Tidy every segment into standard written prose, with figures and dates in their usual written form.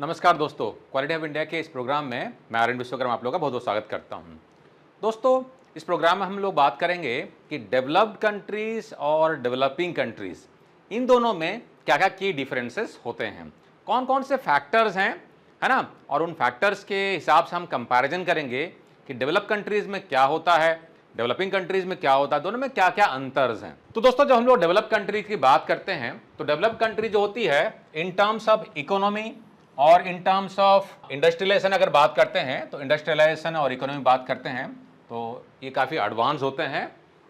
नमस्कार दोस्तों, quality of India के इस प्रोग्राम में मैं आर्यन विश्वकर्मा आप लोगों का बहुत बहुत स्वागत करता हूं। दोस्तों, इस प्रोग्राम में हम लोग बात करेंगे कि डेवलप्ड कंट्रीज़ और डेवलपिंग कंट्रीज़ इन दोनों में क्या क्या की डिफरेंसेस होते हैं, कौन कौन से फैक्टर्स हैं, है ना। और उन फैक्टर्स के हिसाब से हम कंपैरिजन करेंगे कि डेवलप कंट्रीज़ में क्या होता है, डेवलपिंग कंट्रीज़ में क्या होता है, दोनों में क्या क्या अंतर्स हैं। तो दोस्तों, जब हम लोग डेवलप कंट्रीज की बात करते हैं तो डेवलप कंट्री जो होती है इन टर्म्स ऑफ इकोनॉमी और इन टर्म्स ऑफ इंडस्ट्रियलाइजेशन अगर बात करते हैं तो इंडस्ट्रियलाइजेशन और इकोनॉमी बात करते हैं तो ये काफ़ी एडवांस होते हैं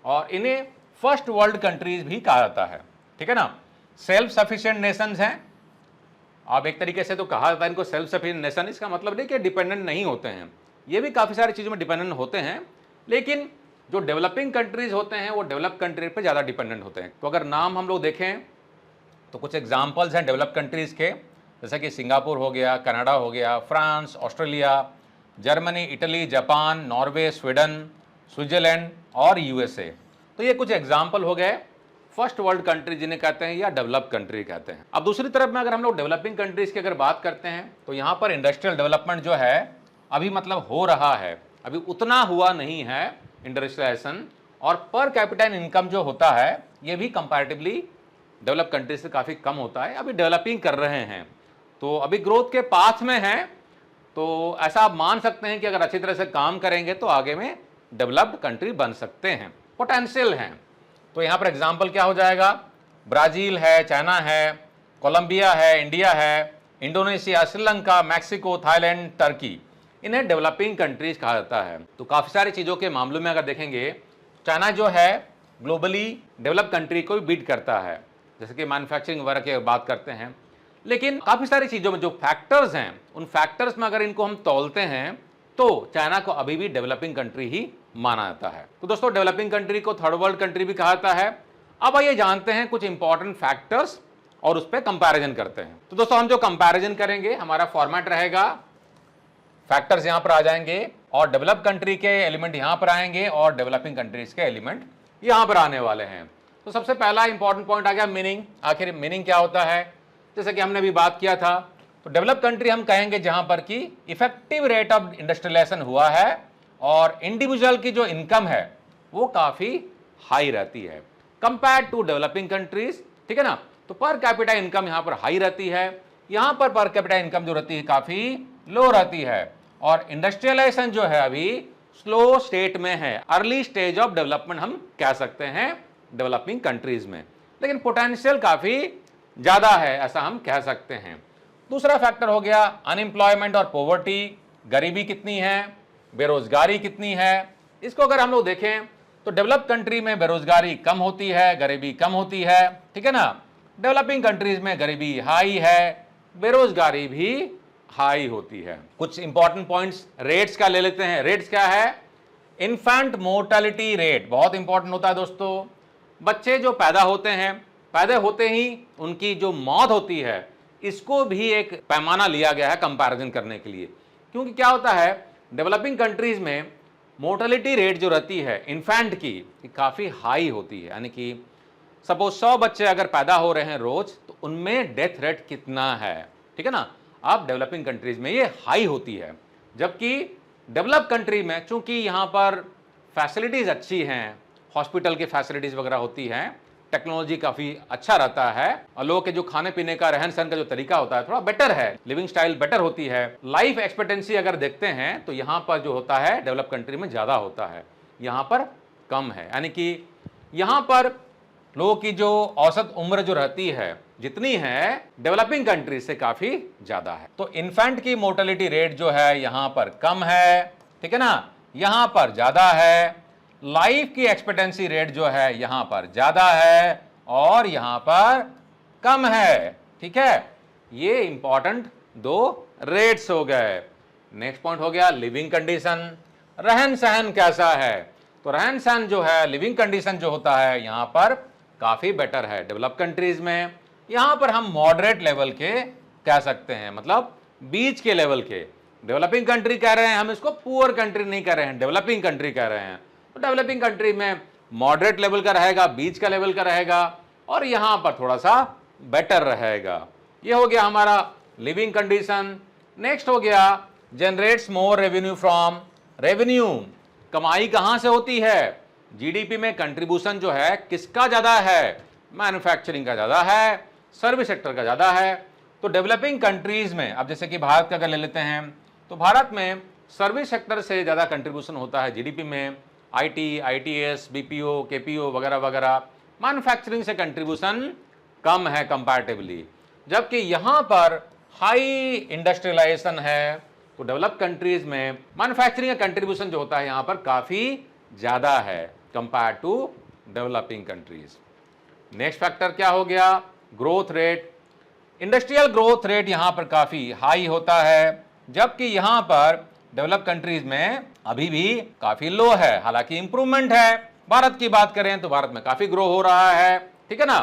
और इन्हें फर्स्ट वर्ल्ड कंट्रीज भी कहा जाता है, ठीक है ना। सेल्फ सफिशिएंट नेशंस हैं। अब एक तरीके से तो कहा जाता है इनको सेल्फ सफिशिएंट नेशन, इसका मतलब नहीं कि डिपेंडेंट नहीं होते हैं, ये भी काफ़ी सारी चीज़ों में डिपेंडेंट होते हैं, लेकिन जो डेवलपिंग कंट्रीज होते हैं वो डेवलप कंट्री पर ज़्यादा डिपेंडेंट होते हैं। तो अगर नाम हम लोग देखें तो कुछ एग्जाम्पल्स हैं डेवलप कंट्रीज़ के, जैसे कि सिंगापुर हो गया, कनाडा हो गया, France, Australia, Germany, Italy, Japan, Norway, Sweden, Switzerland और यूएसए। तो ये कुछ एग्जाम्पल हो गए फर्स्ट वर्ल्ड कंट्री जिन्हें कहते हैं या डेवलप कंट्री कहते हैं। अब दूसरी तरफ में अगर हम लोग डेवलपिंग कंट्रीज की अगर बात करते हैं तो यहाँ पर इंडस्ट्रियल डेवलपमेंट जो है अभी मतलब हो रहा है, अभी उतना हुआ नहीं है इंडस्ट्रियलाइजेशन, और पर कैपिटल इनकम जो होता है ये भी कंपैरेटिवली डेवलप कंट्रीज से काफ़ी कम होता है। अभी डेवलपिंग कर रहे हैं तो अभी ग्रोथ के पाथ में हैं, तो ऐसा आप मान सकते हैं कि अगर अच्छी तरह से काम करेंगे तो आगे में डेवलप्ड कंट्री बन सकते हैं, पोटेंशियल हैं। तो यहाँ पर एग्जांपल क्या हो जाएगा, ब्राज़ील है, चाइना है, कोलंबिया है, इंडिया है, Indonesia, Sri Lanka, Mexico, Thailand, Turkey, इन्हें डेवलपिंग कंट्रीज कहा जाता है। तो काफ़ी सारी चीज़ों के मामलों में अगर देखेंगे चाइना जो है ग्लोबली डेवलप कंट्री को भी बीट करता है, जैसे कि मैन्युफैक्चरिंग वगैरह की बात करते हैं। लेकिन काफ़ी सारी चीज़ों में जो फैक्टर्स हैं उन फैक्टर्स में अगर इनको हम तौलते हैं तो चाइना को अभी भी डेवलपिंग कंट्री ही माना जाता है। तो दोस्तों, डेवलपिंग कंट्री को थर्ड वर्ल्ड कंट्री भी कहा जाता है। अब आइए जानते हैं कुछ इंपॉर्टेंट फैक्टर्स और उस पर कंपैरिजन करते हैं। तो दोस्तों, हम जो कंपैरिजन करेंगे हमारा फॉर्मेट रहेगा, फैक्टर्स यहां पर आ जाएंगे और डेवलप कंट्री के एलिमेंट यहां पर आएंगे और डेवलपिंग कंट्रीज के एलिमेंट यहां पर आने वाले हैं। तो सबसे पहला इंपॉर्टेंट पॉइंट आ गया मीनिंग। आखिर मीनिंग क्या होता है, जैसे कि हमने अभी बात किया था, तो डेवलप कंट्री हम कहेंगे जहां पर कि इफेक्टिव रेट ऑफ इंडस्ट्रियलाइजेशन हुआ है और इंडिविजुअल की जो इनकम है वो काफी हाई रहती है कंपेयर टू डेवलपिंग कंट्रीज, ठीक है ना। तो पर कैपिटा इनकम यहां पर हाई रहती है, यहां पर कैपिटा इनकम जो रहती है काफी लो रहती है, और इंडस्ट्रियलाइजेशन जो है अभी स्लो स्टेट में है, अर्ली स्टेज ऑफ डेवलपमेंट हम कह सकते हैं डेवलपिंग कंट्रीज में, लेकिन पोटेंशियल काफी ज्यादा है ऐसा हम कह सकते हैं। दूसरा फैक्टर हो गया अनएम्प्लॉयमेंट और पॉवर्टी, गरीबी कितनी है, बेरोजगारी कितनी है। इसको अगर हम लोग देखें तो डेवलप कंट्री में बेरोजगारी कम होती है, गरीबी कम होती है, ठीक है ना। डेवलपिंग कंट्रीज में गरीबी हाई है, बेरोजगारी भी हाई होती है। कुछ इंपॉर्टेंट पॉइंट्स रेट्स का ले लेते हैं। रेट्स क्या है, इन्फेंट मोर्टेलिटी रेट बहुत इंपॉर्टेंट होता है दोस्तों। बच्चे जो पैदा होते हैं, पैदा होते ही उनकी जो मौत होती है, इसको भी एक पैमाना लिया गया है कंपैरिजन करने के लिए, क्योंकि क्या होता है डेवलपिंग कंट्रीज में मोर्टेलिटी रेट जो रहती है इन्फेंट की काफ़ी हाई होती है, यानी कि सपोज 100 बच्चे अगर पैदा हो रहे हैं रोज तो उनमें डेथ रेट कितना है, ठीक है ना। अब डेवलपिंग कंट्रीज में ये हाई होती है, जबकि डेवलप कंट्री में चूंकि यहाँ पर फैसिलिटीज़ अच्छी हैं, हॉस्पिटल की फैसिलिटीज़ वगैरह होती हैं, टेक्नोलॉजी काफ़ी अच्छा रहता है और लोगों के जो खाने पीने का रहन सहन का जो तरीका होता है थोड़ा बेटर है, लिविंग स्टाइल बेटर होती है। लाइफ एक्सपेक्टेंसी अगर देखते हैं तो यहाँ पर जो होता है डेवलप कंट्री में ज़्यादा होता है, यहाँ पर कम है, यानी कि यहाँ पर लोगों की जो औसत उम्र जो रहती है जितनी है डेवलपिंग कंट्री से काफ़ी ज़्यादा है। तो इन्फेंट की मोर्टेलिटी रेट जो है यहाँ पर कम है, ठीक है ना, यहाँ पर ज़्यादा है। लाइफ की एक्सपेक्टेंसी रेट जो है यहां पर ज्यादा है और यहां पर कम है, ठीक है। ये इंपॉर्टेंट दो रेट्स हो गए। नेक्स्ट पॉइंट हो गया लिविंग कंडीशन, रहन सहन कैसा है। तो रहन सहन जो है, लिविंग कंडीशन जो होता है यहां पर काफी बेटर है डेवलप कंट्रीज में। यहां पर हम मॉडरेट लेवल के कह सकते हैं, मतलब बीच के लेवल के। डेवलपिंग कंट्री कह रहे हैं हम, इसको पुअर कंट्री नहीं कह रहे हैं, डेवलपिंग कंट्री कह रहे हैं। तो डेवलपिंग कंट्री में मॉडरेट लेवल का रहेगा, बीच का लेवल का रहेगा, और यहां पर थोड़ा सा बेटर रहेगा। ये हो गया हमारा लिविंग कंडीशन। नेक्स्ट हो गया generates more revenue from revenue, कमाई कहां से होती है, जीडीपी में कंट्रीब्यूशन जो है किसका ज्यादा है, मैन्युफैक्चरिंग का ज्यादा है, सर्विस सेक्टर का ज्यादा है। तो डेवलपिंग कंट्रीज में, अब जैसे कि भारत का अगर ले लेते हैं तो भारत में सर्विस सेक्टर से ज्यादा कंट्रीब्यूशन होता है जीडीपी में, आईटी, आईटीएस, बीपीओ, केपीओ वगैरह वगैरह। मैन्युफैक्चरिंग से कंट्रीब्यूशन कम है कंपैरेटिवली, जबकि यहां पर हाई इंडस्ट्रियलाइजेशन है। तो डेवलप कंट्रीज में मैन्युफैक्चरिंग का कंट्रीब्यूशन जो होता है यहां पर काफी ज्यादा है compare to developing countries. Next factor क्या हो गया, growth rate. Industrial growth rate यहां पर काफी हाई होता है, जबकि यहां पर डेवलप कंट्रीज में अभी भी काफी लो है। हालांकि इंप्रूवमेंट है, भारत की बात करें तो भारत में काफी ग्रो हो रहा है, ठीक है ना।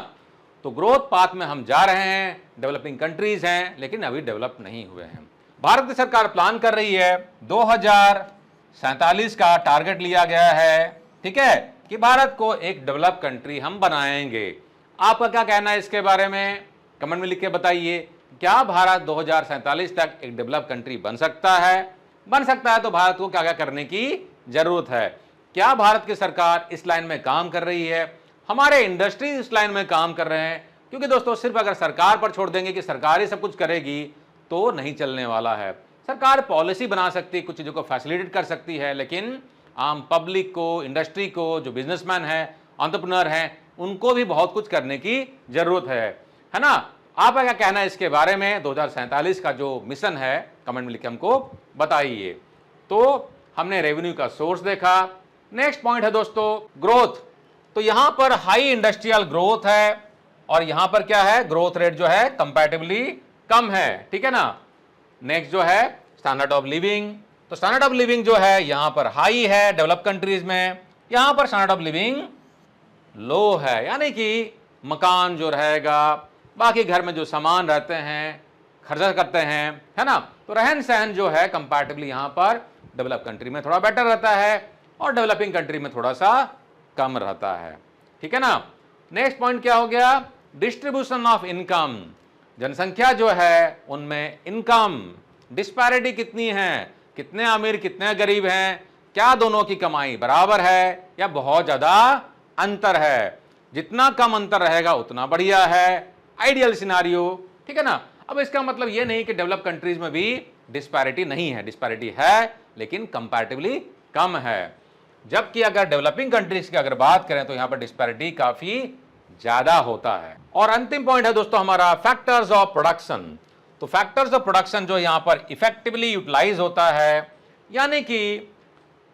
तो ग्रोथ पाथ में हम जा रहे हैं, डेवलपिंग कंट्रीज हैं लेकिन अभी डेवलप नहीं हुए हैं। भारत की सरकार प्लान कर रही है 2047 का टारगेट लिया गया है, ठीक है, कि भारत को एक डेवलप कंट्री हम बनाएंगे। आपका क्या कहना है इसके बारे में, कमेंट में लिख के बताइए। क्या भारत 2047 तक एक डेवलप कंट्री बन सकता है? बन सकता है तो भारत को क्या क्या करने की जरूरत है? क्या भारत की सरकार इस लाइन में काम कर रही है? हमारे इंडस्ट्री इस लाइन में काम कर रहे हैं? क्योंकि दोस्तों सिर्फ अगर सरकार पर छोड़ देंगे कि सरकार ही सब कुछ करेगी तो नहीं चलने वाला है। सरकार पॉलिसी बना सकती है, कुछ चीज़ों को फैसिलिटेट कर सकती है, लेकिन आम पब्लिक को, इंडस्ट्री को, जो बिजनेसमैन है, एंटरप्रेन्योर हैं, उनको भी बहुत कुछ करने की जरूरत है ना। आपका क्या कहना है इसके बारे में? 2047 का जो मिशन है कमेंट में लिख के हमको बताइए। तो हमने रेवेन्यू का सोर्स देखा। नेक्स्ट पॉइंट है दोस्तों ग्रोथ। तो यहां पर हाई इंडस्ट्रियल ग्रोथ है और यहां पर क्या है, ग्रोथ रेट जो है कंपैरेटिवली कम है, ठीक है ना। नेक्स्ट जो है स्टैंडर्ड ऑफ लिविंग। तो स्टैंडर्ड ऑफ लिविंग जो है यहां पर हाई है डेवलप कंट्रीज में, यहां पर स्टैंडर्ड ऑफ लिविंग लो है, यानी कि मकान जो रहेगा, बाकी घर में जो सामान रहते हैं, खर्चा करते हैं, है ना, तो रहन सहन जो है कंपैरेटिवली यहां पर डेवलप कंट्री में थोड़ा बेटर रहता है और डेवलपिंग कंट्री में थोड़ा सा कम रहता है, ठीक है ना। नेक्स्ट पॉइंट क्या हो गया, डिस्ट्रीब्यूशन ऑफ इनकम। जनसंख्या जो है उनमें इनकम डिस्पैरिटी कितनी है, कितने अमीर कितने गरीब हैं, क्या दोनों की कमाई बराबर है या बहुत ज्यादा अंतर है? जितना कम अंतर रहेगा उतना बढ़िया है, आइडियल सिनारियो, ठीक है ना। अब इसका मतलब ये नहीं कि डेवलप कंट्रीज में भी डिस्पैरिटी नहीं है, डिस्पैरिटी है लेकिन कंपैरेटिवली कम है। जबकि अगर डेवलपिंग कंट्रीज की अगर बात करें तो यहां पर डिस्पैरिटी काफी ज्यादा होता है। और अंतिम पॉइंट है दोस्तों हमारा फैक्टर्स ऑफ प्रोडक्शन। तो फैक्टर्स ऑफ प्रोडक्शन जो यहां पर इफेक्टिवली यूटिलाइज होता है, यानी कि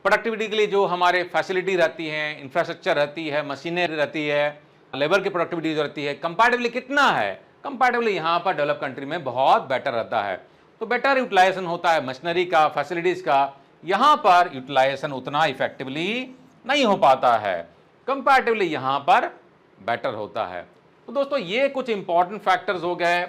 प्रोडक्टिविटी के लिए जो हमारे फैसिलिटी रहती हैं, इंफ्रास्ट्रक्चर रहती है, मशीनें रहती है, लेबर की प्रोडक्टिविटी जो रहती है, कंपैरेटिवली कितना है, कंपैरेटिवली यहाँ पर डेवलप कंट्री में बहुत बेटर रहता है। तो बेटर यूटिलाइजेशन होता है मशीनरी का, फैसिलिटीज का, यहाँ पर यूटिलाइजेशन उतना इफेक्टिवली नहीं हो पाता है, कंपैरेटिवली यहाँ पर बेटर होता है। तो दोस्तों ये कुछ इंपॉर्टेंट फैक्टर्स हो गए,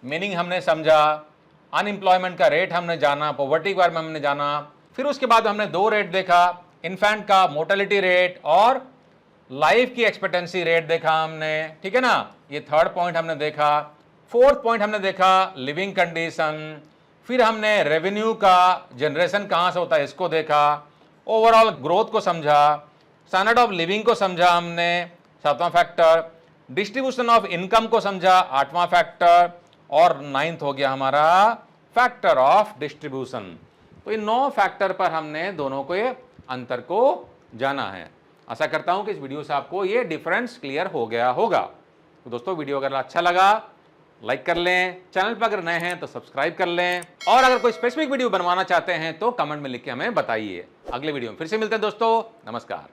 मीनिंग हमने समझा, अनएम्प्लॉयमेंट का रेट हमने जाना, पॉवर्टी के बारे में हमने जाना, फिर उसके बाद हमने दो रेट देखा, इन्फेंट का मोर्टेलिटी रेट और लाइफ की एक्सपेक्टेंसी रेट देखा हमने, ठीक है ना। ये थर्ड पॉइंट हमने देखा। फोर्थ पॉइंट हमने देखा लिविंग कंडीशन, फिर हमने रेवेन्यू का जनरेशन कहाँ से होता है इसको देखा, ओवरऑल ग्रोथ को समझा, स्टैंडर्ड ऑफ लिविंग को समझा हमने, सातवां फैक्टर, डिस्ट्रीब्यूशन ऑफ इनकम को समझा, आठवां फैक्टर, और नाइन्थ हो गया हमारा फैक्टर ऑफ डिस्ट्रीब्यूशन। तो इन 9 फैक्टर पर हमने दोनों के अंतर को जाना है। आशा करता हूं कि इस वीडियो से आपको ये डिफरेंस क्लियर हो गया होगा। तो दोस्तों वीडियो अगर अच्छा लगा लाइक कर लें, चैनल पर अगर नए हैं तो सब्सक्राइब कर लें, और अगर कोई स्पेसिफिक वीडियो बनवाना चाहते हैं तो कमेंट में लिख के हमें बताइए। अगले वीडियो में फिर से मिलते हैं दोस्तों, नमस्कार।